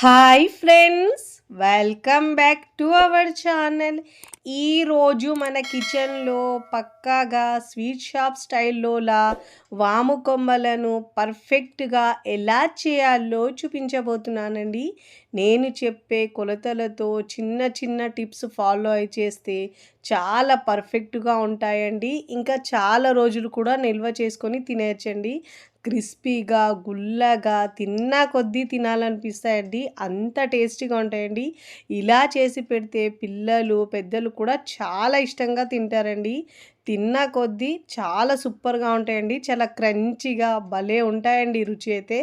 Hi friends, welcome back to our channel. ఈరోజు మన కిచెన్లో పక్కాగా స్వీట్ షాప్ స్టైల్లోలా వాము కొమ్మలను పర్ఫెక్ట్గా ఎలా చేయాలో చూపించబోతున్నానండి. నేను చెప్పే కొలతలతో చిన్న చిన్న టిప్స్ ఫాలో అయి చేస్తే చాలా పర్ఫెక్ట్గా ఉంటాయండి. ఇంకా చాలా రోజులు కూడా నిల్వ చేసుకొని తినేయచ్చండి. క్రిస్పీగా, గుల్లగా తిన్నా కొద్దీ తినాలనిపిస్తాయండి. అంత టేస్టీగా ఉంటాయండి. ఇలా చేసి పెడితే పిల్లలు, పెద్దలు కూడా చాలా ఇష్టంగా తింటారండి. తిన్న కొద్దీ చాలా సూపర్‌గా ఉంటాయండి. చాలా క్రంచీగా భలే ఉంటాయండి రుచి అయితే.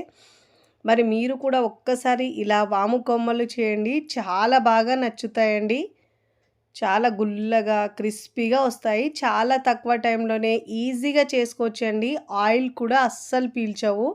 మరి మీరు కూడా ఒక్కసారి ఇలా వాము కొమ్మలు చేయండి. చాలా బాగా నచ్చుతాయండి. చాలా గుల్లగా, క్రిస్పీగా వస్తాయి. చాలా తక్కువ టైంలోనే ఈజీగా చేసుకోవచ్చండి. ఆయిల్ కూడా అస్సలు పీల్చవు.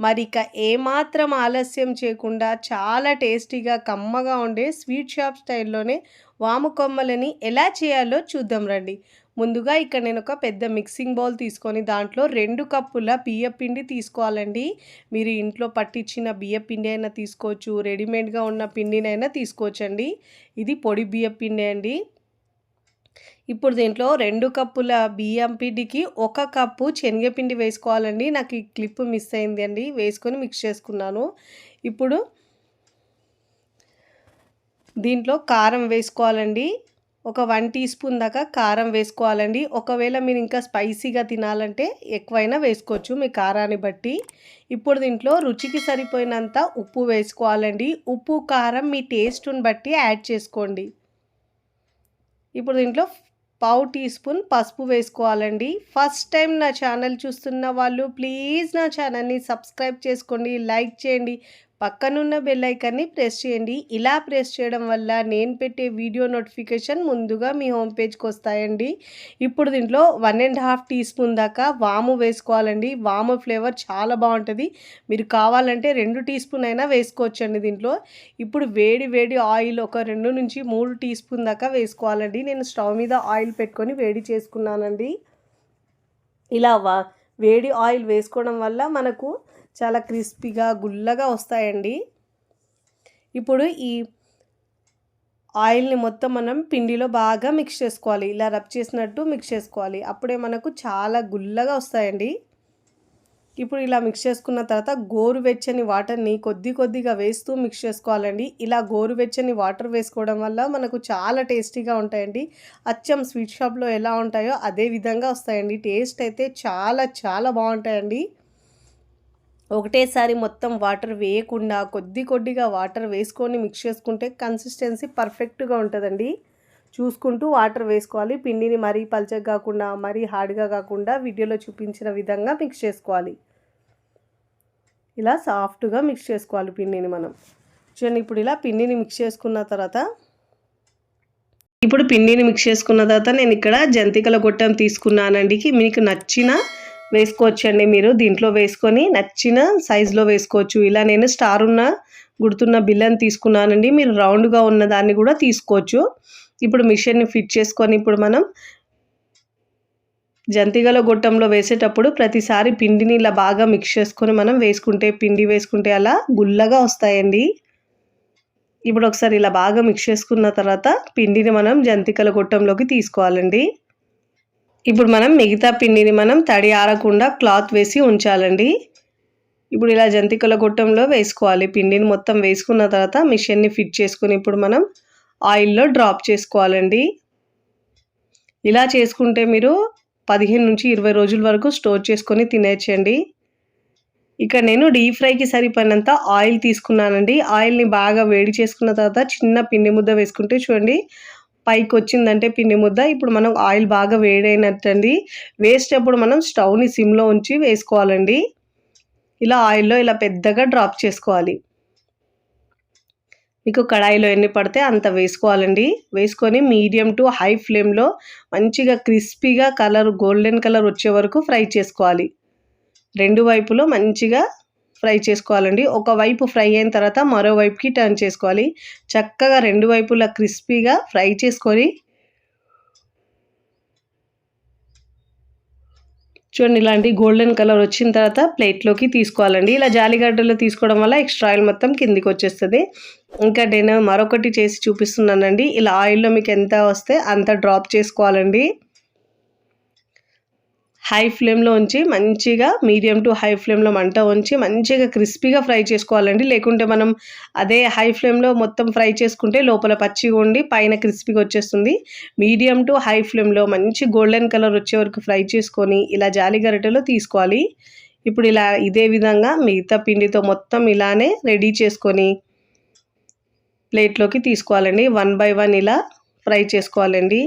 మరిక ఏమాత్రం ఆలస్యం చేయకుండా చాలా టేస్టీగా, కమ్మగా ఉండే స్వీట్ షాప్ స్టైల్‌లోనే వాము కొమ్మలని ఎలా చేయాలో చూద్దాం రండి. ముందుగా ఇక్కడ నేనొక పెద్ద మిక్సింగ్ బౌల్ తీసుకొని దాంట్లో 2 కప్పుల బియ్యపిండి తీసుకోవాలండి. మీరు ఇంట్లో పట్టించిన బియ్యపిండి అయినా తీసుకోవచ్చు, రెడీమేడ్‌గా ఉన్న పిండినైనా తీసుకోవచ్చండి. ఇది పొడి బియ్యపిండే అండి. ఇప్పుడు దీంట్లో 2 కప్పుల బియ్యం పిండికి 1 కప్పు శనగపిండి వేసుకోవాలండి. నాకు ఈ క్లిప్ మిస్ అయింది అండి. వేసుకొని మిక్స్ చేసుకున్నాను. ఇప్పుడు దీంట్లో కారం వేసుకోవాలండి. ఒక 1 టీ స్పూన్ దాకా కారం వేసుకోవాలండి. ఒకవేళ మీరు ఇంకా స్పైసీగా తినాలంటే ఎక్కువైనా వేసుకోవచ్చు మీ కారాన్ని బట్టి. ఇప్పుడు దీంట్లో రుచికి సరిపోయినంత ఉప్పు వేసుకోవాలండి. ఉప్పు, కారం మీ టేస్ట్‌ని బట్టి యాడ్ చేసుకోండి. ఇప్పుడు దీంట్లో పావు టీ స్పూన్ పసుపు వేసుకోవాలండి. ఫస్ట్ టైం నా ఛానల్ చూస్తున్న వాళ్ళు ప్లీజ్ నా ఛానల్ని సబ్స్క్రైబ్ చేసుకోండి, లైక్ చేయండి, పక్కనున్న బెల్ ఐకాన్ని ప్రెస్ చేయండి. ఇలా ప్రెస్ చేయడం వల్ల నేను పెట్టే వీడియో నోటిఫికేషన్ ముందుగా మీ హోమ్ పేజ్కి వస్తాయండి. ఇప్పుడు దీంట్లో 1½ టీ స్పూన్ దాకా వాము వేసుకోవాలండి. వాము ఫ్లేవర్ చాలా బాగుంటుంది. మీరు కావాలంటే 2 టీ స్పూన్ అయినా వేసుకోవచ్చండి దీంట్లో. ఇప్పుడు వేడి వేడి ఆయిల్ ఒక 2-3 టీ స్పూన్ దాకా వేసుకోవాలండి. నేను స్టవ్ మీద ఆయిల్ పెట్టుకొని వేడి చేసుకున్నానండి. ఇలా వేడి ఆయిల్ వేసుకోవడం వల్ల మనకు చాలా క్రిస్పీగా, గుల్లగా వస్తాయండి. ఇప్పుడు ఈ ఆయిల్ని మొత్తం మనం పిండిలో బాగా మిక్స్ చేసుకోవాలి. ఇలా రబ్ చేసినట్టు మిక్స్ చేసుకోవాలి. అప్పుడే మనకు చాలా గుల్లగా వస్తాయండి. ఇప్పుడు ఇలా మిక్స్ చేసుకున్న తర్వాత గోరువెచ్చని వాటర్ని కొద్దిగా వేస్తూ మిక్స్ చేసుకోవాలండి. ఇలా గోరువెచ్చని వాటర్ వేసుకోవడం వల్ల మనకు చాలా టేస్టీగా ఉంటాయండి. అచ్చం స్వీట్ షాప్లో ఎలా ఉంటాయో అదే విధంగా వస్తాయండి. టేస్ట్ అయితే చాలా చాలా బాగుంటాయండి. ఒకటేసారి మొత్తం వాటర్ వేయకుండా కొద్దిగా వాటర్ వేసుకొని మిక్స్ చేసుకుంటే కన్సిస్టెన్సీ పర్ఫెక్ట్గా ఉంటుందండి. చూసుకుంటూ వాటర్ వేసుకోవాలి. పిండిని మరీ పల్చగా కాకుండా, మరీ హార్డ్గా కాకుండా వీడియోలో చూపించిన విధంగా మిక్స్ చేసుకోవాలి. ఇలా సాఫ్ట్గా మిక్స్ చేసుకోవాలి పిండిని మనం. చూడండి, ఇప్పుడు ఇలా పిండిని మిక్స్ చేసుకున్న తర్వాత నేను ఇక్కడ జంతికల గొట్టం తీసుకున్నానండి. మీకు నచ్చిన వేసుకోవచ్చండి. మీరు దీంట్లో వేసుకొని నచ్చిన సైజులో వేసుకోవచ్చు. ఇలా నేను స్టార్ ఉన్న గుర్తున్న బిల్లని తీసుకున్నానండి. మీరు రౌండ్గా ఉన్న దాన్ని కూడా తీసుకోవచ్చు. ఇప్పుడు మిషన్ని ఫిట్ చేసుకొని ఇప్పుడు మనం జంతికల గొట్టంలో వేసేటప్పుడు ప్రతిసారి పిండిని ఇలా బాగా మిక్స్ చేసుకొని మనం పిండి వేసుకుంటే అలా గుల్లగా వస్తాయండి. ఇప్పుడు ఒకసారి ఇలా బాగా మిక్స్ చేసుకున్న తర్వాత పిండిని మనం జంతికల గొట్టంలోకి తీసుకోవాలండి. ఇప్పుడు మనం మిగతా పిండిని మనం తడి ఆరకుండా క్లాత్ వేసి ఉంచాలండి. ఇప్పుడు ఇలా జంతికల గొట్టంలో వేసుకోవాలి. పిండిని మొత్తం వేసుకున్న తర్వాత మిషన్ని ఫిట్ చేసుకుని ఇప్పుడు మనం ఆయిల్లో డ్రాప్ చేసుకోవాలండి. ఇలా చేసుకుంటే మీరు 15-20 రోజుల వరకు స్టోర్ చేసుకొని తినేయచ్చండి. ఇక్కడ నేను డీప్ ఫ్రైకి సరిపడినంత ఆయిల్ తీసుకున్నానండి. ఆయిల్ని బాగా వేడి చేసుకున్న తర్వాత చిన్న పిండి ముద్ద వేసుకుంటే చూడండి పైకి వచ్చిందంటే పిండి ముద్ద. ఇప్పుడు మనం ఆయిల్ బాగా వేడైనట్టండి. వేసేటప్పుడు మనం స్టవ్ని సిమ్లో ఉంచి వేసుకోవాలండి. ఇలా ఆయిల్లో ఇలా పెద్దగా డ్రాప్ చేసుకోవాలి. మీకు కడాయిలో ఎన్ని పడితే అంత వేసుకోవాలండి. వేసుకొని మీడియం టు హై ఫ్లేమ్లో మంచిగా క్రిస్పీగా గోల్డెన్ కలర్ వచ్చే వరకు ఫ్రై చేసుకోవాలి. 2 వైపులో మంచిగా ఫ్రై చేసుకోవాలండి. ఒకవైపు ఫ్రై అయిన తర్వాత మరోవైపుకి టర్న్ చేసుకోవాలి. చక్కగా 2 వైపులా క్రిస్పీగా ఫ్రై చేసుకొని చూడండి ఇలాంటి గోల్డెన్ కలర్ వచ్చిన తర్వాత ప్లేట్లోకి తీసుకోవాలండి. ఇలా జాలిగడ్డలో తీసుకోవడం వల్ల ఎక్స్ట్రా ఆయిల్ మొత్తం కిందికి వచ్చేస్తుంది. ఇంకా నేను మరొకటి చేసి చూపిస్తున్నానండి. ఇలా ఆయిల్‌లో మీకు ఎంత వస్తే అంత డ్రాప్ చేసుకోవాలండి. హై ఫ్లేమ్‌లో ఉంచి మంచిగా మీడియం టు హై ఫ్లేమ్‌లో మంట ఉంచి మంచిగా క్రిస్పీగా ఫ్రై చేసుకోవాలండి. లేకుంటే మనం అదే హై ఫ్లేమ్‌లో మొత్తం ఫ్రై చేసుకుంటే లోపల పచ్చిగా ఉండి పైన క్రిస్పీగా వచ్చేస్తుంది. మీడియం టు హై ఫ్లేమ్‌లో మంచి గోల్డెన్ కలర్ వచ్చే వరకు ఫ్రై చేసుకొని ఇలా జాలి గరిటెలో తీసుకోవాలి. ఇప్పుడు ఇలా ఇదే విధంగా మిగతా పిండితో మొత్తం ఇలానే రెడీ చేసుకొని ప్లేట్‌లోకి తీసుకోవాలండి. వన్ బై వన్ ఇలా ఫ్రై చేసుకోవాలండి.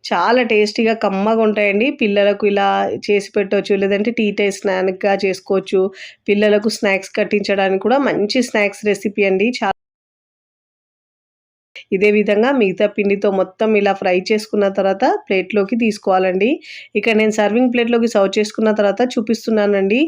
చాలా టేస్టీగా కమ్మగా ఉంటాయండి. పిల్లలకు ఇలా చేసి పెట్టొచ్చు. లేదంటే టీ టైమ్ స్నాక్‌గా చేసుకోవచ్చు. పిల్లలకు స్నాక్స్ కట్టించడానికి కూడా మంచి స్నాక్స్ రెసిపీ అండి. ఇదే విధంగా మిగతా పిండితో మొత్తం ఇలా ఫ్రై చేసుకున్న తర్వాత ప్లేట్‌లోకి తీసుకోవాలండి. ఇక్కడ నేను సర్వింగ్ ప్లేట్‌లోకి సర్వ్ చేసుకున్న తర్వాత చూపిస్తున్నానండి.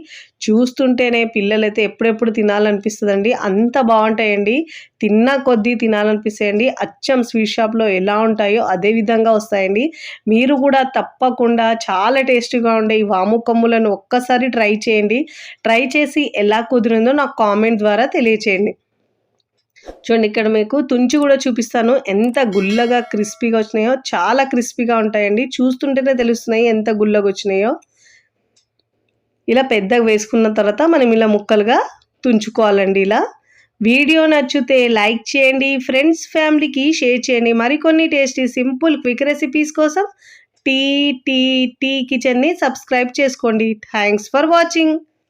చూస్తుంటేనే పిల్లలైతే ఎప్పుడెప్పుడు తినాలనిపిస్తదండి. అంత బావుంటాయండి. తిన్న కొద్దీ తినాలనిపిస్తాయండి. అచ్చం స్వీట్ షాప్‌లో ఎలా ఉంటాయో అదే విధంగా వస్తాయండి. మీరు కూడా తప్పకుండా చాలా టేస్టీగా ఉండే ఈ వాము కొమ్ములను ఒక్కసారి ట్రై చేయండి. ట్రై చేసి ఎలా కుదిరిందో నాకు కామెంట్ ద్వారా తెలియచేయండి. చూడండి ఇక్కడ మీకు తుంచి కూడా చూపిస్తాను. ఎంత గుల్లగా క్రిస్పీగా వచ్చినాయో, చాలా క్రిస్పీగా ఉంటాయండి. చూస్తుంటేనే తెలుస్తున్నాయి ఎంత గుల్లగా వచ్చినాయో. ఇలా పెద్దగా వేసుకున్న తర్వాత మనం ఇలా ముక్కలుగా తుంచుకోవాలండి ఇలా. వీడియో నచ్చితే లైక్ చేయండి. ఫ్రెండ్స్, ఫ్యామిలీకి షేర్ చేయండి. మరికొన్ని టేస్టీ, సింపుల్, క్విక్ రెసిపీస్ కోసం టీ కిచెన్‌ని సబ్స్క్రైబ్ చేసుకోండి. Thanks for watching.